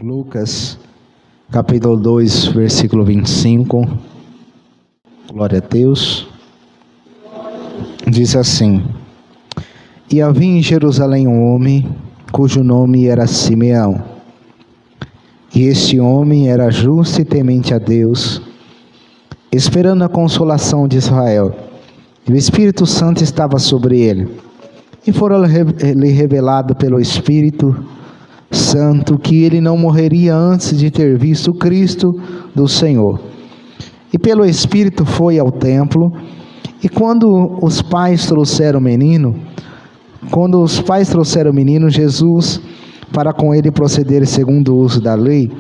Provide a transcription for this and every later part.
Lucas, capítulo 2, versículo 25. Glória a Deus. Diz assim: E havia em Jerusalém um homem, cujo nome era Simeão. E este homem era justo e temente a Deus, esperando a consolação de Israel. E o Espírito Santo estava sobre ele. E fora-lhe revelado pelo Espírito Santo que ele não morreria antes de ter visto Cristo do Senhor. E pelo Espírito foi ao templo. E quando os pais trouxeram o menino, Jesus, para com ele proceder segundo o uso da lei,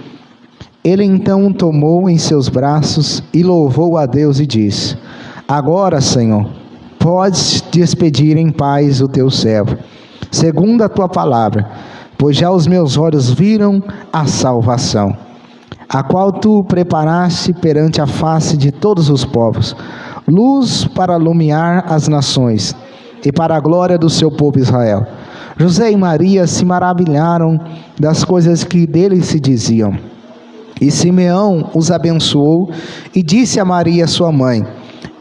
ele então o tomou em seus braços e louvou a Deus e disse: Agora, Senhor, podes despedir em paz o teu servo, segundo a tua palavra, pois já os meus olhos viram a salvação, a qual tu preparaste perante a face de todos os povos, luz para iluminar as nações, e para a glória do seu povo Israel. José e Maria se maravilharam das coisas que dele se diziam. E Simeão os abençoou e disse a Maria sua mãe: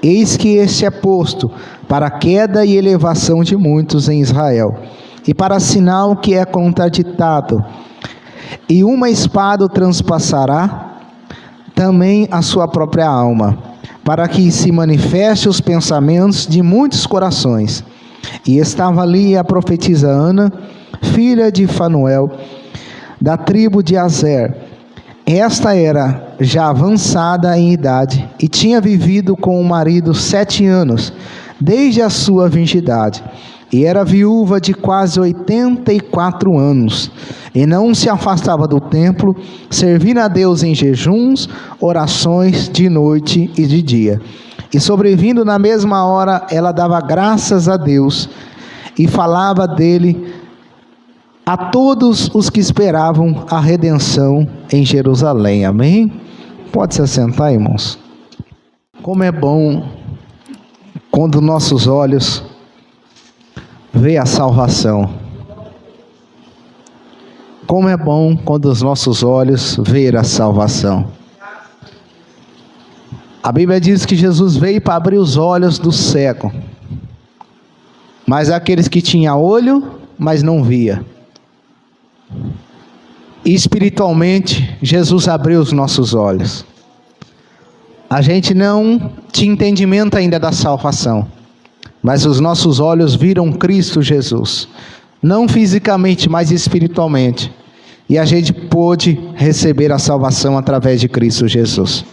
Eis que este é posto para a queda e elevação de muitos em Israel, e para sinal que é contraditado, e uma espada o transpassará também a sua própria alma, para que se manifeste os pensamentos de muitos corações. E estava ali a profetisa Ana, filha de Fanuel, da tribo de Aser. Esta era já avançada em idade, e tinha vivido com o marido 7 anos, desde a sua virgindade. E era viúva de quase 84 anos, e não se afastava do templo, servindo a Deus em jejuns, orações de noite e de dia. E sobrevindo na mesma hora, ela dava graças a Deus, e falava dele a todos os que esperavam a redenção em Jerusalém. Amém? Pode se assentar, irmãos. Como é bom quando nossos olhos vê a salvação. Como é bom quando os nossos olhos veem a salvação. A Bíblia diz que Jesus veio para abrir os olhos do cego, mas aqueles que tinham olho, mas não via. E espiritualmente, Jesus abriu os nossos olhos. A gente não tinha entendimento ainda da salvação, mas os nossos olhos viram Cristo Jesus, não fisicamente, mas espiritualmente, e a gente pôde receber a salvação através de Cristo Jesus.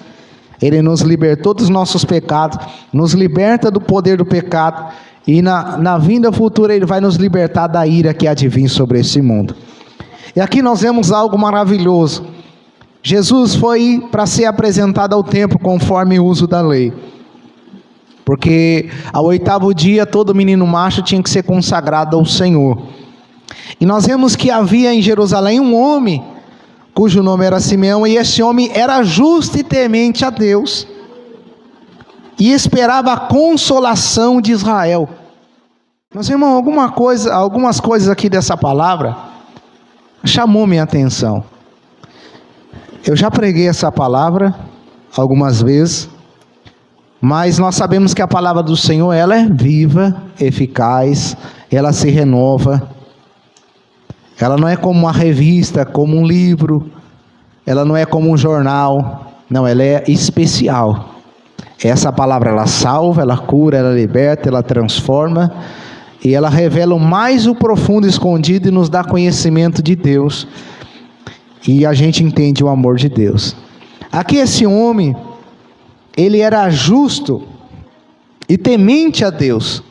Ele nos libertou dos nossos pecados, nos liberta do poder do pecado, e na vinda futura Ele vai nos libertar da ira que há de vir sobre esse mundo. E aqui nós vemos algo maravilhoso. Jesus foi para ser apresentado ao templo conforme o uso da lei, porque ao 8º dia todo menino macho tinha que ser consagrado ao Senhor. E nós vemos que havia em Jerusalém um homem, cujo nome era Simeão, e esse homem era justo e temente a Deus, e esperava a consolação de Israel. Mas, irmão, algumas coisas aqui dessa palavra chamou minha atenção. Eu já preguei essa palavra algumas vezes, mas nós sabemos que a palavra do Senhor, ela é viva, eficaz, ela se renova. Ela não é como uma revista, como um livro, ela não é como um jornal, não, ela é especial. Essa palavra, ela salva, ela cura, ela liberta, ela transforma, e ela revela mais o profundo escondido e nos dá conhecimento de Deus, e a gente entende o amor de Deus. Aqui esse homem, ele era justo e temente a Deus.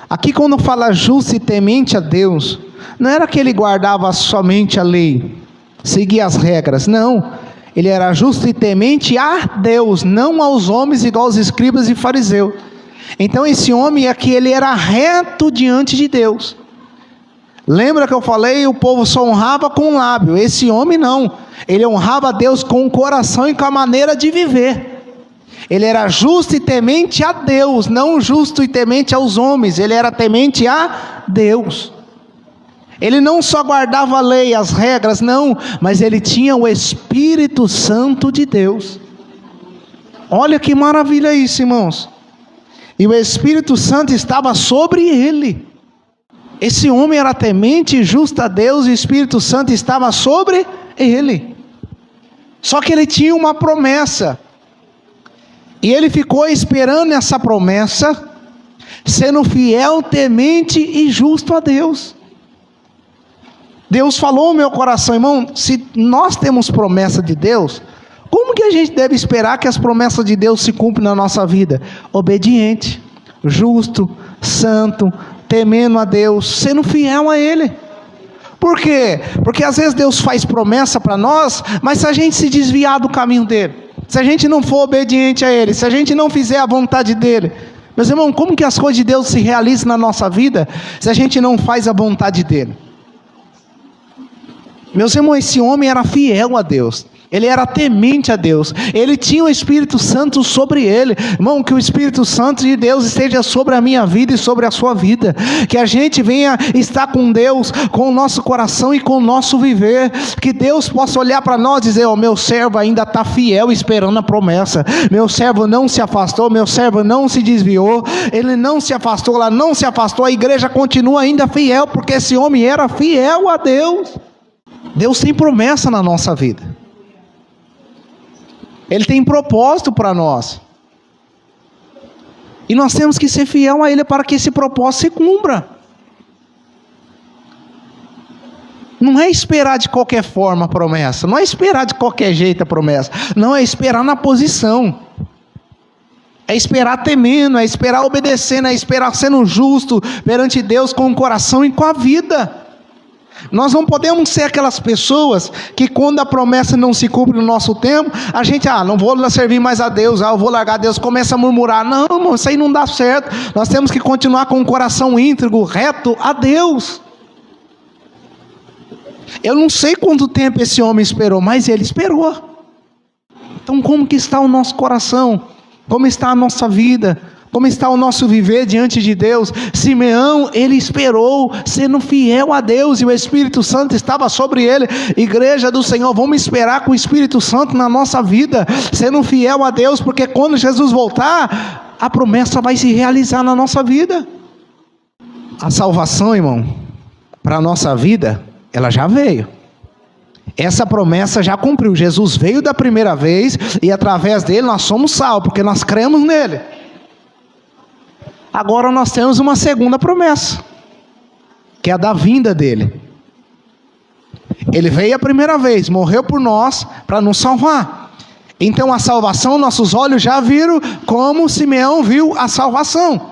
Aqui quando fala justo e temente a Deus, não era que ele guardava somente a lei, seguia as regras, não. Ele era justo e temente a Deus, não aos homens igual aos escribas e fariseus. Então esse homem aqui, ele era reto diante de Deus. Lembra que eu falei, o povo só honrava com o lábio. Esse homem não, ele honrava a Deus com o coração e com a maneira de viver. Ele era justo e temente a Deus, não justo e temente aos homens, ele era temente a Deus. Ele não só guardava a lei, as regras, não, mas ele tinha o Espírito Santo de Deus. Olha que maravilha isso, irmãos. E o Espírito Santo estava sobre ele. Esse homem era temente e justo a Deus, e o Espírito Santo estava sobre ele. Só que ele tinha uma promessa. E ele ficou esperando essa promessa, sendo fiel, temente e justo a Deus. Deus falou no meu coração, irmão, se nós temos promessa de Deus, como que a gente deve esperar que as promessas de Deus se cumprem na nossa vida? Obediente, justo, santo, temendo a Deus, sendo fiel a Ele. Por quê? Porque às vezes Deus faz promessa para nós, mas se a gente se desviar do caminho dEle, se a gente não for obediente a Ele, se a gente não fizer a vontade dEle, meus irmãos, como que as coisas de Deus se realizam na nossa vida, se a gente não faz a vontade dEle? Meus irmãos, esse homem era fiel a Deus, ele era temente a Deus, ele tinha o Espírito Santo sobre ele. Irmão, que o Espírito Santo de Deus esteja sobre a minha vida e sobre a sua vida, que a gente venha estar com Deus, com o nosso coração e com o nosso viver, que Deus possa olhar para nós e dizer, meu servo ainda está fiel esperando a promessa, meu servo não se afastou, meu servo não se desviou, ele não se afastou, ela não se afastou, a igreja continua ainda fiel, porque esse homem era fiel a Deus. Deus tem promessa na nossa vida, Ele tem propósito para nós, e nós temos que ser fiel a Ele para que esse propósito se cumpra. Não é esperar de qualquer forma a promessa, não é esperar de qualquer jeito a promessa, não, é esperar na posição, é esperar temendo, é esperar obedecendo, é esperar sendo justo perante Deus com o coração e com a vida. Nós não podemos ser aquelas pessoas que quando a promessa não se cumpre no nosso tempo, a gente, não vou servir mais a Deus, eu vou largar Deus, começa a murmurar. Não, irmão, isso aí não dá certo. Nós temos que continuar com o coração íntegro, reto a Deus. Eu não sei quanto tempo esse homem esperou, mas ele esperou. Então como que está o nosso coração? Como está a nossa vida? Como está o nosso viver diante de Deus? Simeão, ele esperou, sendo fiel a Deus, e o Espírito Santo estava sobre ele. Igreja do Senhor, vamos esperar com o Espírito Santo na nossa vida, sendo fiel a Deus, porque quando Jesus voltar, a promessa vai se realizar na nossa vida. A salvação, irmão, para a nossa vida, ela já veio. Essa promessa já cumpriu. Jesus veio da primeira vez, e através dele nós somos salvos, porque nós cremos nele. Agora nós temos uma segunda promessa, que é a da vinda dele. Ele veio a primeira vez, morreu por nós, para nos salvar. Então a salvação, nossos olhos já viram como Simeão viu a salvação.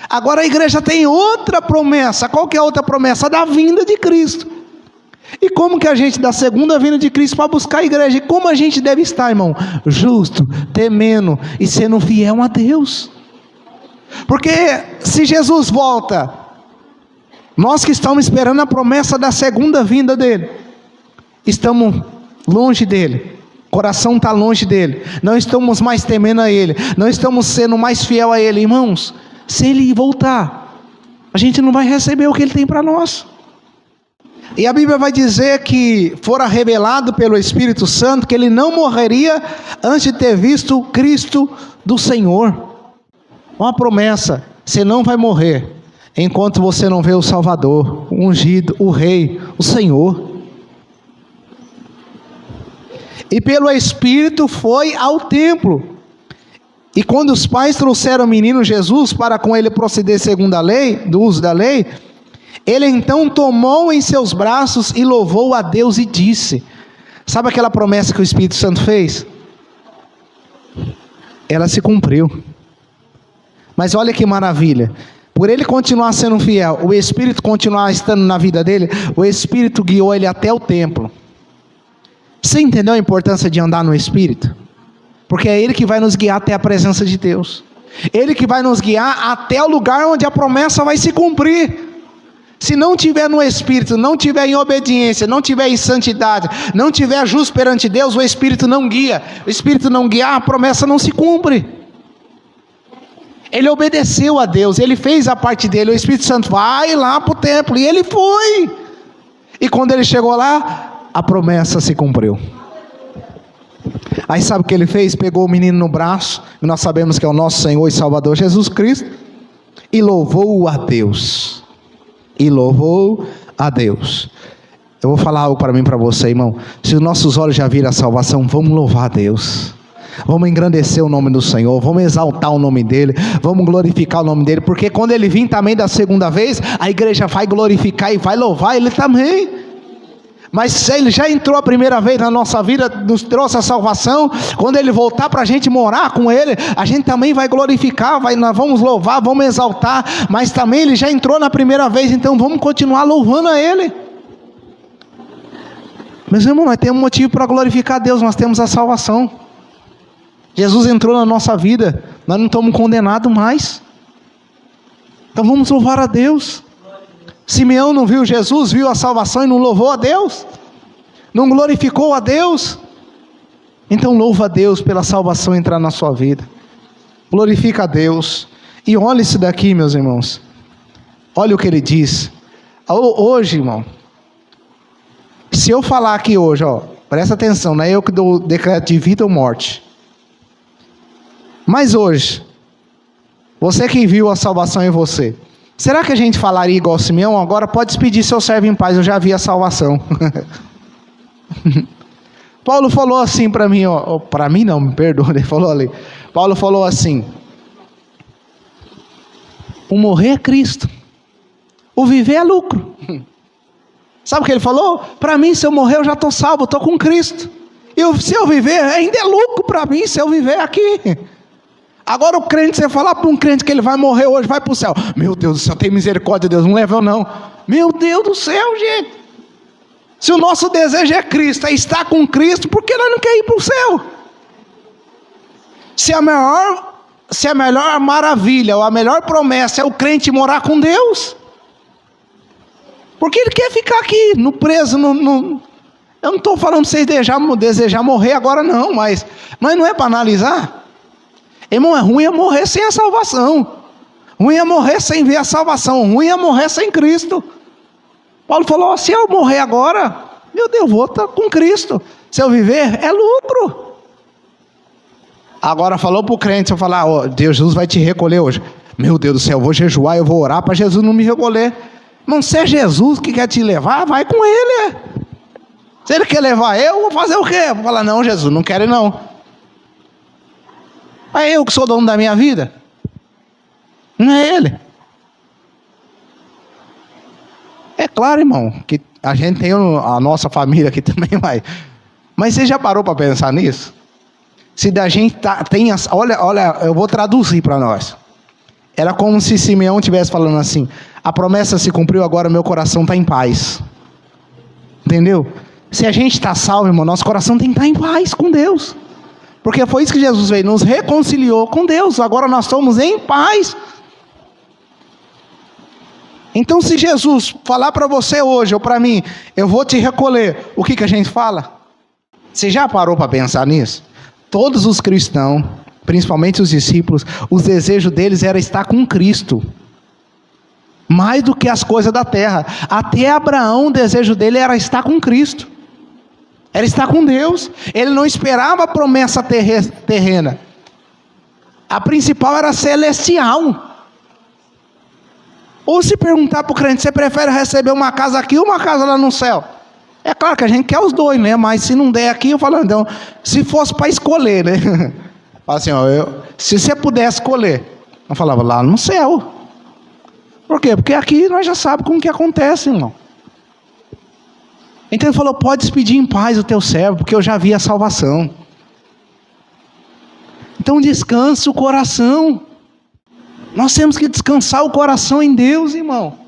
Agora a igreja tem outra promessa. Qual que é a outra promessa? A da vinda de Cristo. E como que a gente dá a segunda vinda de Cristo para buscar a igreja? E como a gente deve estar, irmão? Justo, temendo e sendo fiel a Deus. Porque se Jesus volta, nós que estamos esperando a promessa da segunda vinda dele, estamos longe dele, o coração está longe dele, não estamos mais temendo a ele, não estamos sendo mais fiel a ele. Irmãos, se ele voltar, a gente não vai receber o que ele tem para nós. E a Bíblia vai dizer que fora revelado pelo Espírito Santo que ele não morreria antes de ter visto o Cristo do Senhor. Uma promessa: você não vai morrer enquanto você não vê o Salvador, o ungido, o Rei, o Senhor. E pelo Espírito foi ao templo. E quando os pais trouxeram o menino Jesus para com ele proceder segundo a lei, do uso da lei, ele então tomou em seus braços e louvou a Deus e disse: sabe aquela promessa que o Espírito Santo fez? Ela se cumpriu. Mas olha que maravilha, por ele continuar sendo fiel, o Espírito continuar estando na vida dele, o Espírito guiou ele até o templo. Você entendeu a importância de andar no Espírito? Porque é ele que vai nos guiar até a presença de Deus, ele que vai nos guiar até o lugar onde a promessa vai se cumprir. Se não tiver no Espírito, não tiver em obediência, não tiver em santidade, não tiver justo perante Deus, o Espírito não guia. O Espírito não guiar, a promessa não se cumpre. Ele obedeceu a Deus, ele fez a parte dele. O Espírito Santo vai lá para o templo, e ele foi. E quando ele chegou lá, a promessa se cumpriu. Aí sabe o que ele fez? Pegou o menino no braço, e nós sabemos que é o nosso Senhor e Salvador Jesus Cristo, e louvou a Deus. E louvou a Deus. Eu vou falar algo para mim e para você, irmão. Se os nossos olhos já viram a salvação, vamos louvar a Deus. Vamos engrandecer o nome do Senhor, vamos exaltar o nome dEle, vamos glorificar o nome dEle, porque quando Ele vir também da segunda vez, a igreja vai glorificar e vai louvar Ele também. Mas se Ele já entrou a primeira vez na nossa vida, nos trouxe a salvação, quando Ele voltar para a gente morar com Ele, a gente também vai glorificar, nós vamos louvar, vamos exaltar, mas também Ele já entrou na primeira vez, então vamos continuar louvando a Ele. Meus irmãos, nós temos motivo para glorificar a Deus, nós temos a salvação. Jesus entrou na nossa vida, nós não estamos condenados mais. Então vamos louvar a Deus. Simeão não viu Jesus, viu a salvação e não louvou a Deus, não glorificou a Deus. Então louva a Deus pela salvação entrar na sua vida, glorifica a Deus. E olha isso daqui, meus irmãos, olha o que ele diz. Hoje, irmão, se eu falar aqui hoje, ó, presta atenção, não é eu que dou o decreto de vida ou morte, mas hoje, você que viu a salvação em você, será que a gente falaria igual Simeão? Agora pode despedir seu servo em paz, eu já vi a salvação. Paulo falou assim para mim, ó, para mim não, me perdoa, ele falou ali. Paulo falou assim: o morrer é Cristo, o viver é lucro. Sabe o que ele falou? Para mim, se eu morrer eu já estou salvo, estou com Cristo. E se eu viver, ainda é lucro para mim, se eu viver aqui. Agora o crente, você falar para um crente que ele vai morrer hoje, vai para o céu. Meu Deus do céu, tem misericórdia de Deus, não leva eu não. Meu Deus do céu, gente. Se o nosso desejo é Cristo, é estar com Cristo, por que nós não queremos ir para o céu? Se a melhor maravilha, ou a melhor promessa é o crente morar com Deus, porque ele quer ficar aqui, no preso, eu não estou falando para vocês desejar morrer agora não, mas não é para analisar. Irmão, é ruim morrer sem a salvação, ruim é morrer sem ver a salvação, ruim é morrer sem Cristo. Paulo falou: se eu morrer agora, meu Deus, vou estar com Cristo, se eu viver, é lucro. Agora falou para o crente, se eu falar: oh, Deus, Jesus vai te recolher hoje, meu Deus do céu, eu vou jejuar, eu vou orar para Jesus não me recolher. Irmão, se é Jesus que quer te levar, vai com Ele. Se Ele quer levar eu, vou fazer o quê? Vou falar: não, Jesus, não quero não. É eu que sou dono da minha vida, não é Ele. É claro, irmão, que a gente tem a nossa família aqui também, mas você já parou para pensar nisso? Se da gente olha, eu vou traduzir para nós. Era como se Simeão estivesse falando assim: a promessa se cumpriu, agora meu coração está em paz. Entendeu? Se a gente está salvo, irmão, nosso coração tem que estar em paz com Deus. Porque foi isso que Jesus veio, nos reconciliou com Deus, agora nós estamos em paz. Então se Jesus falar para você hoje, ou para mim, eu vou te recolher, o que a gente fala? Você já parou para pensar nisso? Todos os cristãos, principalmente os discípulos, os desejos deles era estar com Cristo, mais do que as coisas da terra. Até Abraão, o desejo dele era estar com Cristo, era estar com Deus. Ele não esperava a promessa terrena, a principal era celestial. Ou se perguntar para o crente: você prefere receber uma casa aqui ou uma casa lá no céu? É claro que a gente quer os dois, né? Mas se não der aqui, eu falo, então, se fosse para escolher, né? Fala assim, ó, se você pudesse escolher, eu falava: lá no céu. Por quê? Porque aqui nós já sabemos como que acontece, irmão. Então ele falou: pode despedir em paz o teu servo, porque eu já vi a salvação. Então descansa o coração. Nós temos que descansar o coração em Deus, irmão.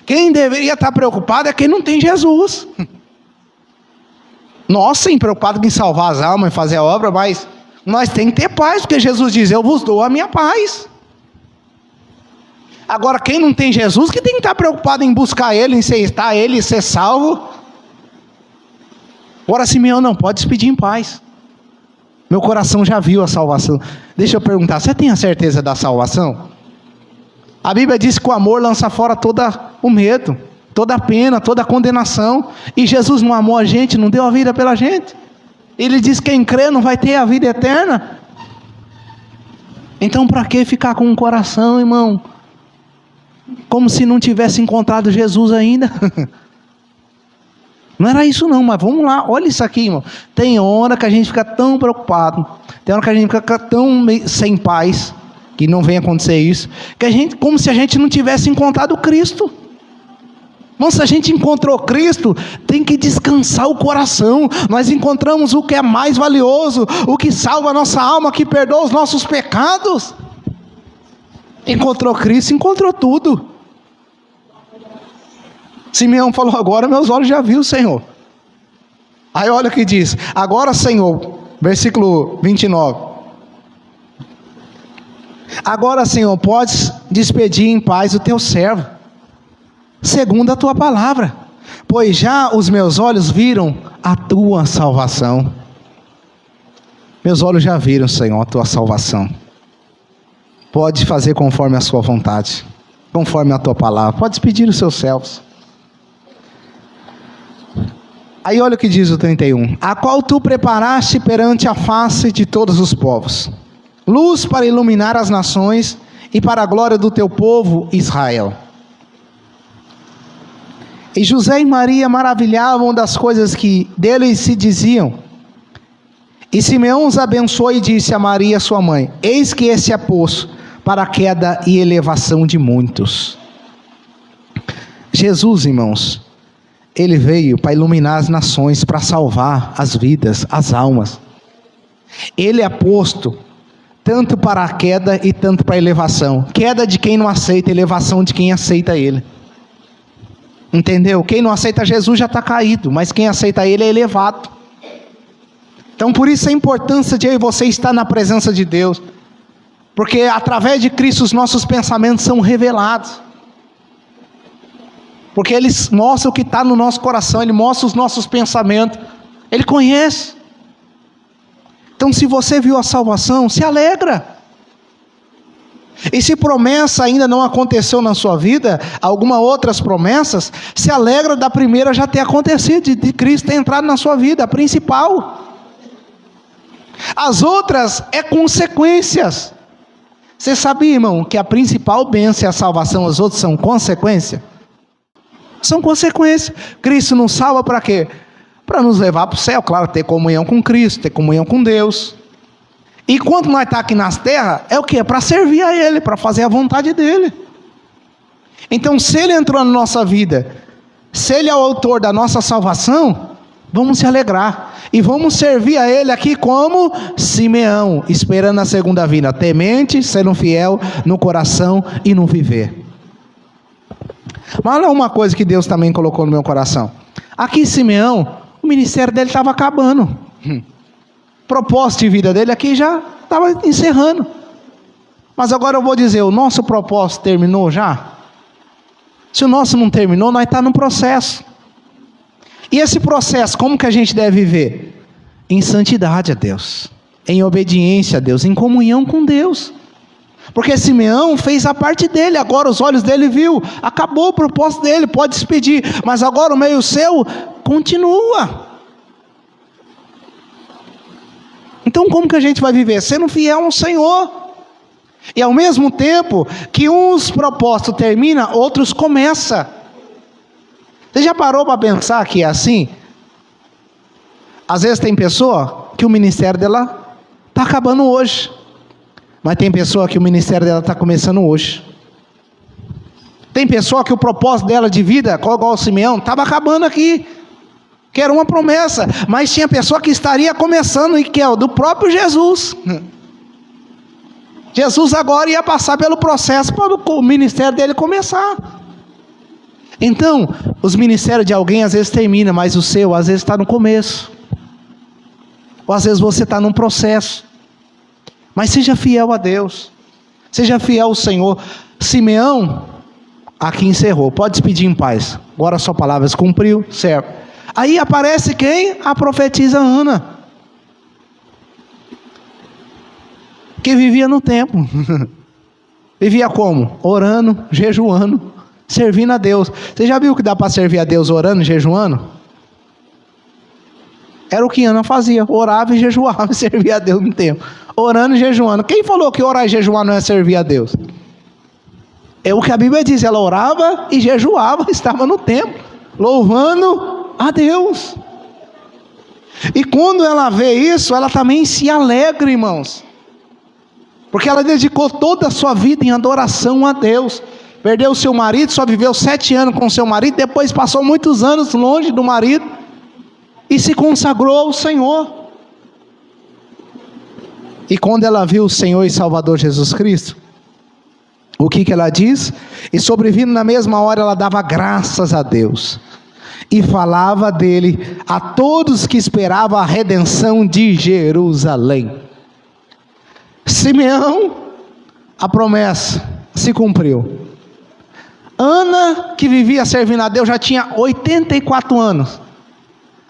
Quem deveria estar preocupado é quem não tem Jesus. Nós sim, preocupados em salvar as almas e fazer a obra, mas nós temos que ter paz, porque Jesus diz: eu vos dou a minha paz. Agora quem não tem Jesus, que tem que estar preocupado em buscar Ele, em aceitar Ele e ser salvo. Agora Simeão não pode despedir em paz. Meu coração já viu a salvação. Deixa eu perguntar: você tem a certeza da salvação? A Bíblia diz que o amor lança fora todo o medo, toda a pena, toda a condenação. E Jesus não amou a gente, não deu a vida pela gente. Ele diz que quem crê não vai ter a vida eterna. Então para que ficar com um coração, irmão, como se não tivesse encontrado Jesus ainda? Não era isso não, mas vamos lá, olha isso aqui, irmão. Tem hora que a gente fica tão preocupado, tem hora que a gente fica tão sem paz, que não vem acontecer isso, que a gente, como se a gente não tivesse encontrado Cristo. Mas se a gente encontrou Cristo, tem que descansar o coração. Nós encontramos o que é mais valioso, o que salva a nossa alma, que perdoa os nossos pecados. Encontrou Cristo, encontrou tudo. Simeão falou: agora meus olhos já viram o Senhor. Aí olha o que diz: agora, Senhor, versículo 29. Agora, Senhor, podes despedir em paz o teu servo, segundo a tua palavra, pois já os meus olhos viram a tua salvação. Meus olhos já viram, Senhor, a tua salvação. Pode fazer conforme a sua vontade, conforme a tua palavra. Pode despedir os seus servos. Aí olha o que diz o 31. A qual tu preparaste perante a face de todos os povos, luz para iluminar as nações e para a glória do teu povo Israel. E José e Maria maravilhavam das coisas que deles se diziam. E Simeão os abençoou e disse a Maria sua mãe: eis que esse é poço para a queda e elevação de muitos. Jesus, irmãos, ele veio para iluminar as nações, para salvar as vidas, as almas. Ele é posto tanto para a queda e tanto para a elevação. Queda de quem não aceita, elevação de quem aceita ele. Entendeu? Quem não aceita Jesus já está caído, mas quem aceita ele é elevado. Então por isso a importância de eu e você estar na presença de Deus, porque através de Cristo os nossos pensamentos são revelados, porque Ele mostra o que está no nosso coração, Ele mostra os nossos pensamentos, Ele conhece. Então se você viu a salvação, se alegra. E se promessa ainda não aconteceu na sua vida, algumas outras promessas, se alegra da primeira já ter acontecido, de Cristo ter entrado na sua vida, a principal. As outras é consequências. Você sabia, irmão, que a principal bênção é a salvação, as outras são consequência? São consequências. Cristo nos salva para quê? Para nos levar para o céu, claro, ter comunhão com Cristo, ter comunhão com Deus. E quando nós estamos aqui nas terras, é o quê? Para servir a Ele, para fazer a vontade dEle. Então, se Ele entrou na nossa vida, se Ele é o autor da nossa salvação, vamos se alegrar. E vamos servir a Ele aqui como Simeão, esperando a segunda vinda, temente, sendo fiel no coração e no viver. Mas olha uma coisa que Deus também colocou no meu coração. Aqui Simeão, o ministério dele estava acabando. Propósito de vida dele aqui já estava encerrando. Mas agora eu vou dizer, o nosso propósito terminou já? Se o nosso não terminou, nós estamos no processo. E esse processo, como que a gente deve viver? Em santidade a Deus, em obediência a Deus, em comunhão com Deus. Porque Simeão fez a parte dele, agora os olhos dele viu, acabou o propósito dele, pode despedir, mas agora o meio seu continua. Então como que a gente vai viver? Sendo fiel ao Senhor. E ao mesmo tempo que uns propósitos terminam, outros começam. Você já parou para pensar que é assim? Às vezes tem pessoa que o ministério dela está acabando hoje, mas tem pessoa que o ministério dela está começando hoje. Tem pessoa que o propósito dela de vida, igual o Simeão, estava acabando aqui, que era uma promessa, mas tinha pessoa que estaria começando, e que é o do próprio Jesus. Jesus agora ia passar pelo processo para o ministério dele começar. Então, os ministérios de alguém às vezes terminam, mas o seu às vezes está no começo. Ou às vezes você está num processo. Mas seja fiel a Deus. Seja fiel ao Senhor. Simeão, aqui encerrou. Pode despedir em paz. Agora a sua palavra se cumpriu, certo. Aí aparece quem? A profetisa Ana. Que vivia no templo. Vivia como? Orando, jejuando, servindo a Deus. Você já viu que dá para servir a Deus orando e jejuando? Era o que Ana fazia, orava e jejuava e servia a Deus no tempo. Orando e jejuando. Quem falou que orar e jejuar não é servir a Deus? É o que a Bíblia diz, ela orava e jejuava, estava no templo, louvando a Deus. E quando ela vê isso, ela também se alegra, irmãos. Porque ela dedicou toda a sua vida em adoração a Deus. Perdeu o seu marido, só viveu 7 anos com o seu marido, depois passou muitos anos longe do marido e se consagrou ao Senhor. E quando ela viu o Senhor e Salvador Jesus Cristo, o que ela diz? E sobrevindo na mesma hora ela dava graças a Deus e falava dele a todos que esperavam a redenção de Jerusalém. Simeão, a promessa se cumpriu. Ana, que vivia servindo a Deus, já tinha 84 anos.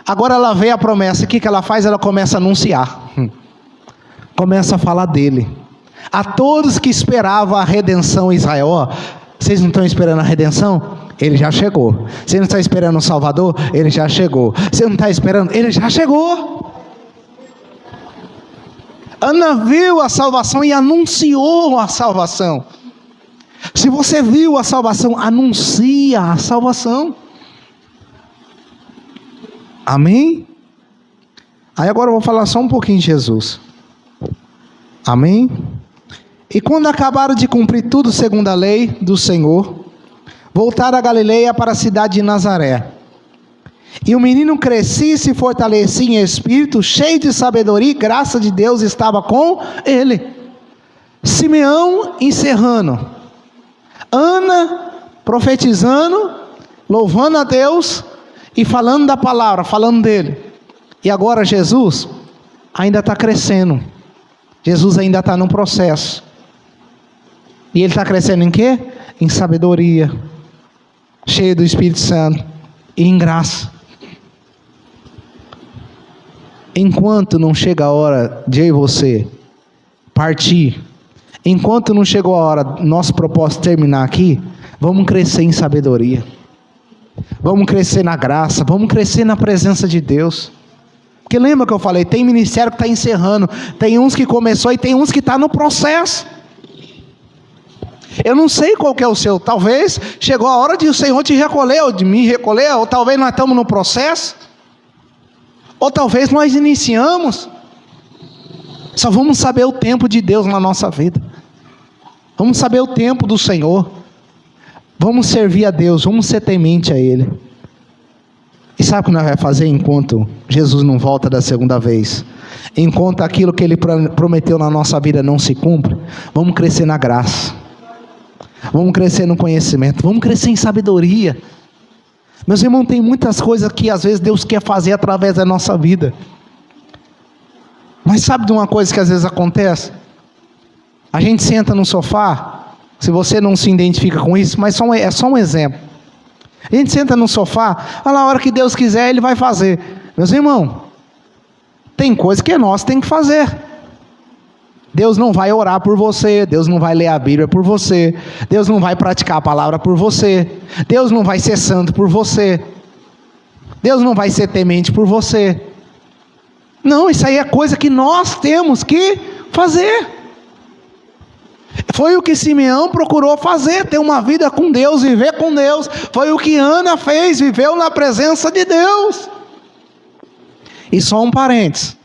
Agora ela vê a promessa. O que ela faz? Ela começa a anunciar. Começa a falar dele. A todos que esperavam a redenção em Israel. Ó, vocês não estão esperando a redenção? Ele já chegou. Você não está esperando o Salvador? Ele já chegou. Você não está esperando? Ele já chegou. Ana viu a salvação e anunciou a salvação. Se você viu a salvação, anuncia a salvação. Amém? Aí agora eu vou falar só um pouquinho de Jesus. Amém? E quando acabaram de cumprir tudo segundo a lei do Senhor, voltaram a Galileia para a cidade de Nazaré. E o menino crescia e se fortalecia em espírito, cheio de sabedoria, e graça de Deus estava com ele. Simeão encerrando, Ana profetizando, louvando a Deus e falando da palavra, falando dele. E agora Jesus ainda está crescendo. Jesus ainda está num processo. E ele está crescendo em quê? Em sabedoria, cheio do Espírito Santo e em graça. Enquanto não chega a hora de eu e você partir, enquanto não chegou a hora nosso propósito terminar aqui, vamos crescer em sabedoria, vamos crescer na graça, vamos crescer na presença de Deus. Porque lembra que eu falei, tem ministério que está encerrando, tem uns que começou e tem uns que está no processo. Eu não sei qual que é o seu, talvez chegou a hora de o Senhor te recolher, ou de me recolher, ou talvez nós estamos no processo, ou talvez nós iniciamos. Só vamos saber o tempo de Deus na nossa vida, vamos saber o tempo do Senhor, vamos servir a Deus, vamos ser temente a Ele. E sabe o que nós vamos fazer enquanto Jesus não volta da segunda vez? Enquanto aquilo que Ele prometeu na nossa vida não se cumpre, vamos crescer na graça, vamos crescer no conhecimento, vamos crescer em sabedoria. Meus irmãos, tem muitas coisas que às vezes Deus quer fazer através da nossa vida. Mas sabe de uma coisa que às vezes acontece? A gente senta no sofá, se você não se identifica com isso, mas é só um exemplo. A gente senta no sofá, a hora que Deus quiser Ele vai fazer. Meus irmãos, tem coisa que nós temos que fazer. Deus não vai orar por você, Deus não vai ler a Bíblia por você, Deus não vai praticar a palavra por você, Deus não vai ser santo por você, Deus não vai ser temente por você. Não, isso aí é coisa que nós temos que fazer. Foi o que Simeão procurou fazer, ter uma vida com Deus, viver com Deus. Foi o que Ana fez, viveu na presença de Deus. E só um parênteses,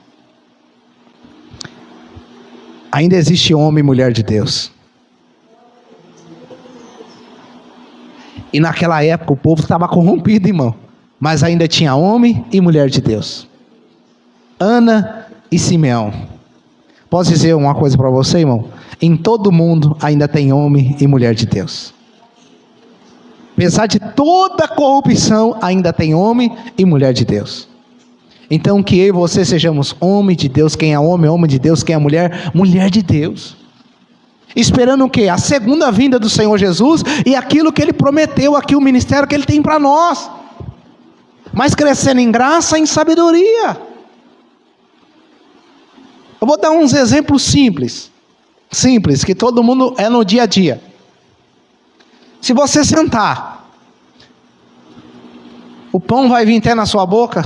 ainda existe homem e mulher de Deus. E naquela época o povo estava corrompido, irmão, mas ainda tinha homem e mulher de Deus. Ana e Simeão. Posso dizer uma coisa para você, irmão? Em todo mundo ainda tem homem e mulher de Deus. Apesar de toda a corrupção, ainda tem homem e mulher de Deus. Então que eu e você sejamos homem de Deus. Quem é homem, homem de Deus. Quem é mulher, mulher de Deus. Esperando o quê? A segunda vinda do Senhor Jesus e aquilo que Ele prometeu aqui, o ministério que Ele tem para nós. Mas crescendo em graça e em sabedoria. Eu vou dar uns exemplos simples, que todo mundo é no dia a dia. Se você sentar, o pão vai vir até na sua boca,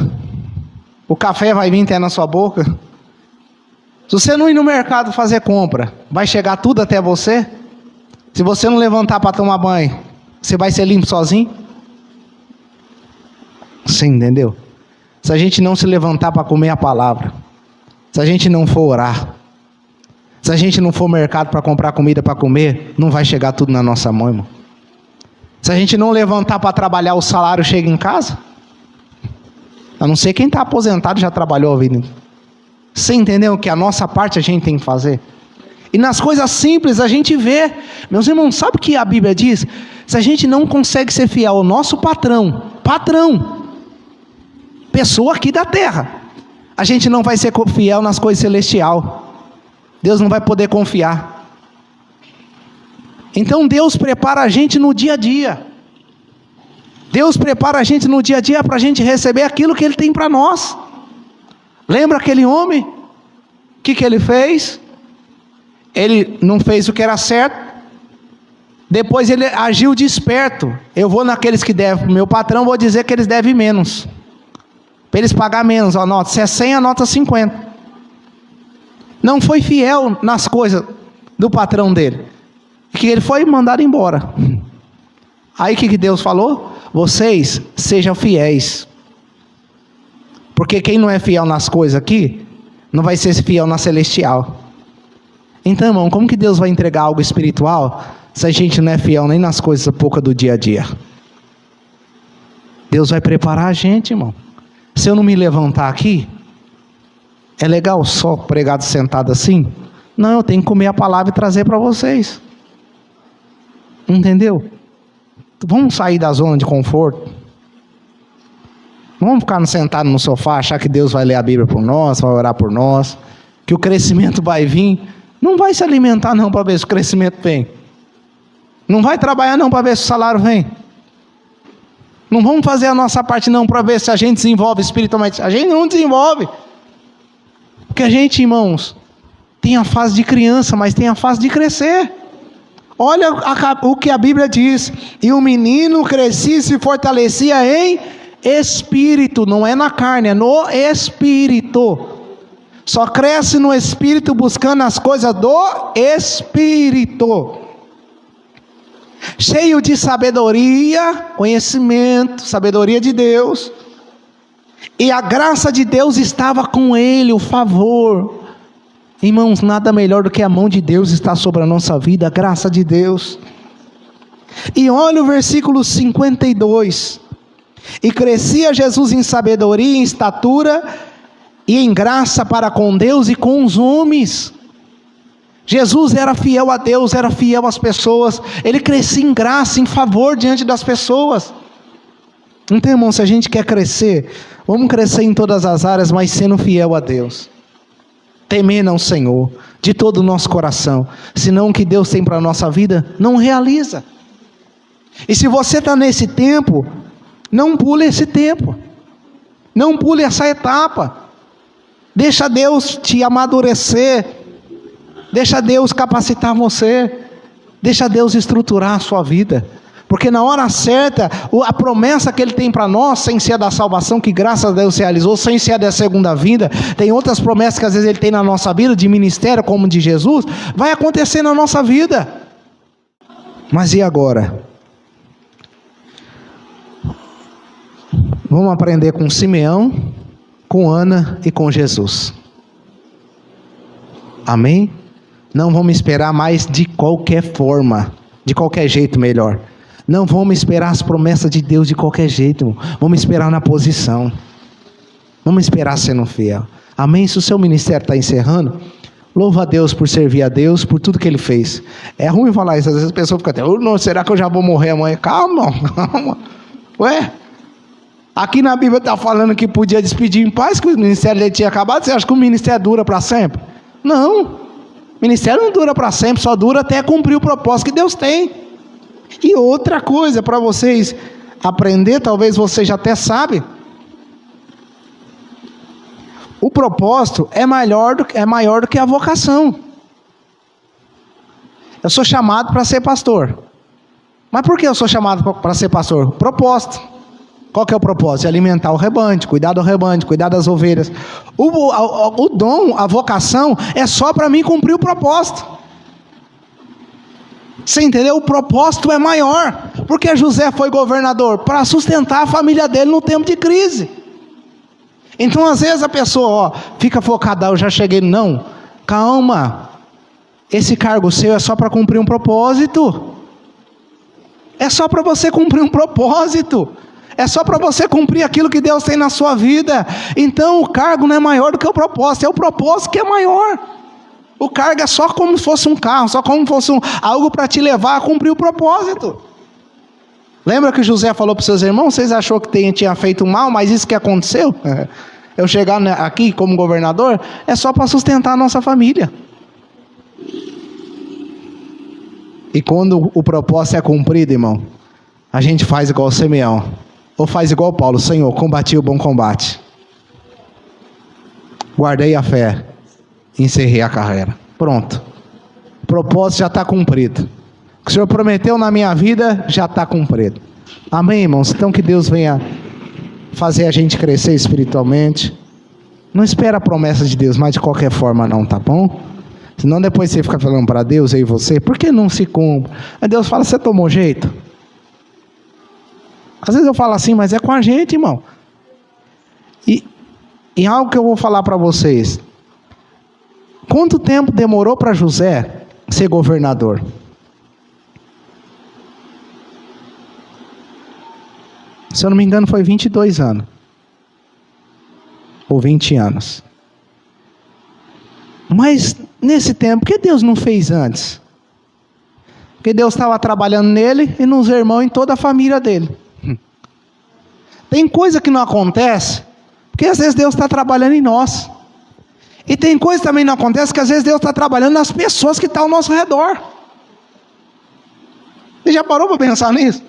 o café vai vir até na sua boca. Se você não ir no mercado fazer compra, vai chegar tudo até você? Se você não levantar para tomar banho, você vai ser limpo sozinho? Você entendeu? Se a gente não se levantar para comer a palavra, se a gente não for orar, se a gente não for ao mercado para comprar comida para comer, não vai chegar tudo na nossa mão, irmão. Se a gente não levantar para trabalhar, o salário chega em casa? A não ser quem está aposentado já trabalhou a vida. Você entendeu que a nossa parte a gente tem que fazer? E nas coisas simples a gente vê. Meus irmãos, sabe o que a Bíblia diz? Se a gente não consegue ser fiel ao nosso patrão, pessoa aqui da terra, a gente não vai ser fiel nas coisas celestiais. Deus não vai poder confiar. Então Deus prepara a gente no dia a dia. Deus prepara a gente no dia a dia para a gente receber aquilo que Ele tem para nós. Lembra aquele homem? O que ele fez? Ele não fez o que era certo. Depois ele agiu desperto. Eu vou naqueles que devem para o meu patrão, vou dizer que eles devem menos. Para eles pagar menos. Anota, se é 100, anota 50. Não foi fiel nas coisas do patrão dele. Que ele foi mandado embora. Aí o que Deus falou? Vocês sejam fiéis. Porque quem não é fiel nas coisas aqui, não vai ser fiel na celestial. Então, irmão, como que Deus vai entregar algo espiritual, se a gente não é fiel nem nas coisas poucas do dia a dia? Deus vai preparar a gente, irmão. Se eu não me levantar aqui, é legal só pregado sentado assim? Não, eu tenho que comer a palavra e trazer para vocês. Entendeu? Vamos sair da zona de conforto. Não vamos ficar sentados no sofá, achar que Deus vai ler a Bíblia por nós, vai orar por nós, que o crescimento vai vir. Não vai se alimentar não para ver se o crescimento vem. Não vai trabalhar não para ver se o salário vem. Não vamos fazer a nossa parte não para ver se a gente desenvolve espiritualmente. A gente não desenvolve. Porque a gente, irmãos, tem a fase de criança, mas tem a fase de crescer. Olha o que a Bíblia diz. E o menino crescia e se fortalecia em espírito, não é na carne, é no espírito. Só cresce no espírito buscando as coisas do espírito. Cheio de sabedoria, conhecimento, sabedoria de Deus. E a graça de Deus estava com ele, o favor. Irmãos, nada melhor do que a mão de Deus estar sobre a nossa vida, a graça de Deus. E olha o versículo 52. E crescia Jesus em sabedoria, em estatura e em graça para com Deus e com os homens. Jesus era fiel a Deus, era fiel às pessoas. Ele crescia em graça, em favor diante das pessoas. Então, irmão, se a gente quer crescer, vamos crescer em todas as áreas, mas sendo fiel a Deus. Temendo ao Senhor, de todo o nosso coração. Senão o que Deus tem para a nossa vida, não realiza. E se você está nesse tempo, não pule esse tempo. Não pule essa etapa. Deixa Deus te amadurecer. Deixa Deus capacitar você. Deixa Deus estruturar a sua vida. Porque na hora certa, a promessa que Ele tem para nós, sem ser a da salvação, que graças a Deus se realizou, sem ser a da segunda vinda, tem outras promessas que às vezes Ele tem na nossa vida, de ministério como de Jesus, vai acontecer na nossa vida. Mas e agora? Vamos aprender com Simeão, com Ana e com Jesus. Amém? Não vamos esperar mais de qualquer forma, de qualquer jeito melhor. Não vamos esperar as promessas de Deus de qualquer jeito, irmão. Vamos esperar na posição. Vamos esperar sendo fiel. Amém? Se o seu ministério está encerrando, louva a Deus por servir a Deus, por tudo que Ele fez. É ruim falar isso, às vezes a pessoa fica até, será que eu já vou morrer amanhã? Calma, calma. Ué? Aqui na Bíblia está falando que podia despedir em paz, que o ministério dele tinha acabado. Você acha que o ministério dura para sempre? Não. O ministério não dura para sempre, só dura até cumprir o propósito que Deus tem. E outra coisa para vocês aprender, talvez você já até sabe. O propósito é maior do que a vocação. Eu sou chamado para ser pastor. Mas por que eu sou chamado para ser pastor? Propósito. Qual que é o propósito? Alimentar o rebanho, cuidar do rebanho, cuidar das ovelhas. O dom, a vocação é só para mim cumprir o propósito. Você entendeu? O propósito é maior. Porque José foi governador? Para sustentar a família dele no tempo de crise. Então às vezes a pessoa fica focada, eu já cheguei. Não, calma. Esse cargo seu é só para cumprir um propósito. É só para você cumprir um propósito. É só para você cumprir aquilo que Deus tem na sua vida. Então o cargo não é maior do que o propósito. É o propósito que é maior. O cargo é só como se fosse um carro. Só como se fosse algo para te levar a cumprir o propósito. Lembra que José falou para os seus irmãos? Vocês achou que tinha feito mal, mas isso que aconteceu? Eu chegar aqui como governador é só para sustentar a nossa família. E quando o propósito é cumprido, irmão, a gente faz igual o Simeão. Ou faz igual Paulo: Senhor, combati o bom combate, guardei a fé, encerrei a carreira. Pronto. O propósito já está cumprido. O que o Senhor prometeu na minha vida já está cumprido. Amém, irmãos? Então que Deus venha fazer a gente crescer espiritualmente. Não espera a promessa de Deus, mas de qualquer forma não, tá bom? Senão depois você fica falando para Deus, eu e você, por que não se cumpre? Aí Deus fala: você tomou jeito? Às vezes eu falo assim, mas é com a gente, irmão. E algo que eu vou falar para vocês. Quanto tempo demorou para José ser governador? Se eu não me engano foi 22 anos. Ou 20 anos. Mas nesse tempo, por que Deus não fez antes? Porque Deus estava trabalhando nele e nos irmãos, em toda a família dele. Tem coisa que não acontece, porque às vezes Deus está trabalhando em nós. E tem coisa que também não acontece, que às vezes Deus está trabalhando nas pessoas que estão ao nosso redor. Você já parou para pensar nisso?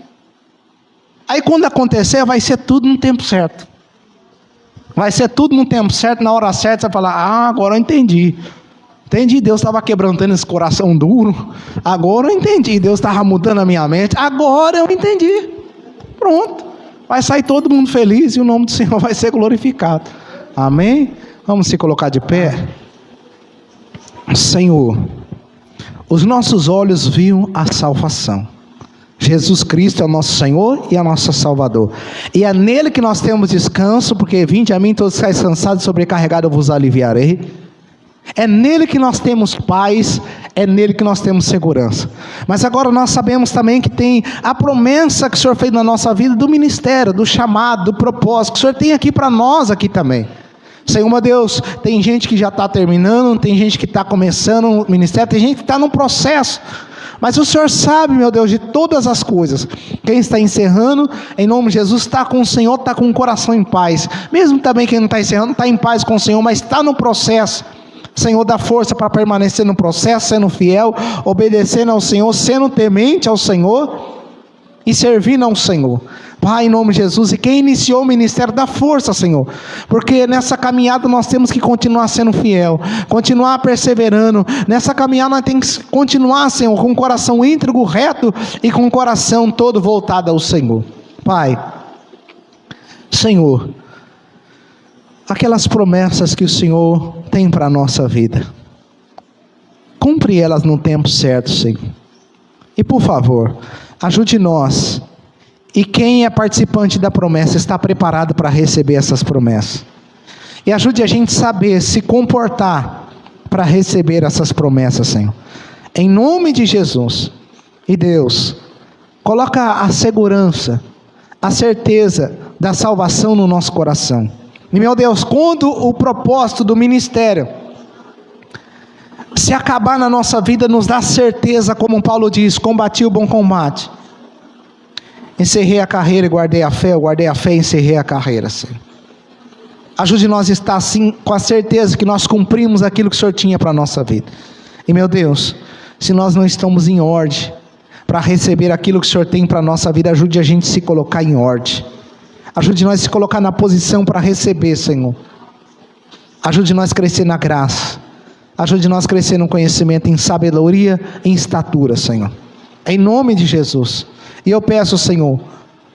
Aí quando acontecer, vai ser tudo no tempo certo. Vai ser tudo no tempo certo, na hora certa, você vai falar: agora eu entendi. Entendi, Deus estava quebrantando esse coração duro. Agora eu entendi, Deus estava mudando a minha mente. Agora eu entendi. Pronto. Vai sair todo mundo feliz e o nome do Senhor vai ser glorificado. Amém? Vamos se colocar de pé. Senhor, os nossos olhos viram a salvação. Jesus Cristo é o nosso Senhor e é o nosso Salvador. E é nele que nós temos descanso, porque vinde a mim todos que estáis cansados e sobrecarregados, eu vos aliviarei. É nele que nós temos paz, é nele que nós temos segurança. Mas agora nós sabemos também que tem a promessa que o Senhor fez na nossa vida, do ministério, do chamado, do propósito, que o Senhor tem aqui para nós aqui também. Senhor, meu Deus, tem gente que já está terminando, tem gente que está começando o ministério, tem gente que está no processo. Mas o Senhor sabe, meu Deus, de todas as coisas. Quem está encerrando, em nome de Jesus, está com o Senhor, está com o coração em paz. Mesmo também quem não está encerrando, está em paz com o Senhor, mas está no processo. Senhor, dá força para permanecer no processo, sendo fiel, obedecendo ao Senhor, sendo temente ao Senhor e servindo ao Senhor. Pai, em nome de Jesus, e quem iniciou o ministério, dá força, Senhor, porque nessa caminhada nós temos que continuar sendo fiel, continuar perseverando. Nessa caminhada nós temos que continuar, Senhor, com o coração íntegro, reto e com o coração todo voltado ao Senhor. Pai, Senhor, aquelas promessas que o Senhor tem para a nossa vida, cumpre elas no tempo certo, Senhor. E por favor, ajude nós. E quem é participante da promessa está preparado para receber essas promessas. E ajude a gente a saber se comportar para receber essas promessas, Senhor. Em nome de Jesus. E Deus, coloca a segurança, a certeza da salvação no nosso coração. E meu Deus, quando o propósito do ministério se acabar na nossa vida, nos dá certeza, como Paulo diz: combati o bom combate, encerrei a carreira e guardei a fé. Eu guardei a fé e encerrei a carreira, Senhor. Ajude nós a estar assim, com a certeza que nós cumprimos aquilo que o Senhor tinha para a nossa vida. E meu Deus, se nós não estamos em ordem para receber aquilo que o Senhor tem para a nossa vida, ajude a gente a se colocar em ordem. Ajude nós a se colocar na posição para receber, Senhor. Ajude nós a crescer na graça. Ajude nós a crescer no conhecimento, em sabedoria e em estatura, Senhor. em nome de Jesus. E eu peço, Senhor,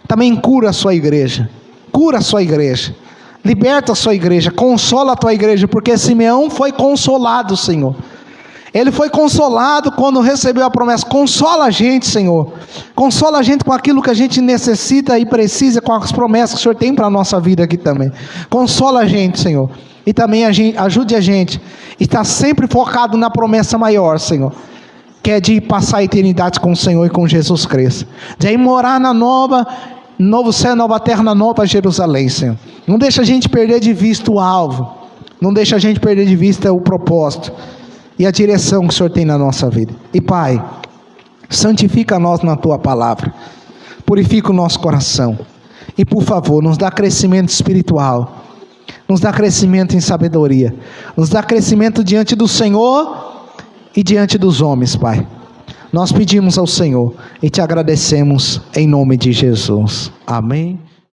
também cura a sua igreja, liberta a sua igreja, consola a tua igreja, porque Simeão foi consolado, Senhor. Ele foi consolado quando recebeu a promessa. Consola a gente, Senhor. Consola a gente com aquilo que a gente necessita e precisa, com as promessas que o Senhor tem para a nossa vida aqui também. Consola a gente, Senhor. E também ajude a gente a estar sempre focado na promessa maior, Senhor, que é de passar a eternidade com o Senhor e com Jesus Cristo. De ir morar na novo céu, nova terra, na nova Jerusalém, Senhor. Não deixa a gente perder de vista o alvo. Não deixa a gente perder de vista o propósito e a direção que o Senhor tem na nossa vida. E Pai, santifica nós na Tua palavra. Purifica o nosso coração. E por favor, nos dá crescimento espiritual. Nos dá crescimento em sabedoria. Nos dá crescimento diante do Senhor e diante dos homens, Pai. Nós pedimos ao Senhor e te agradecemos em nome de Jesus. Amém.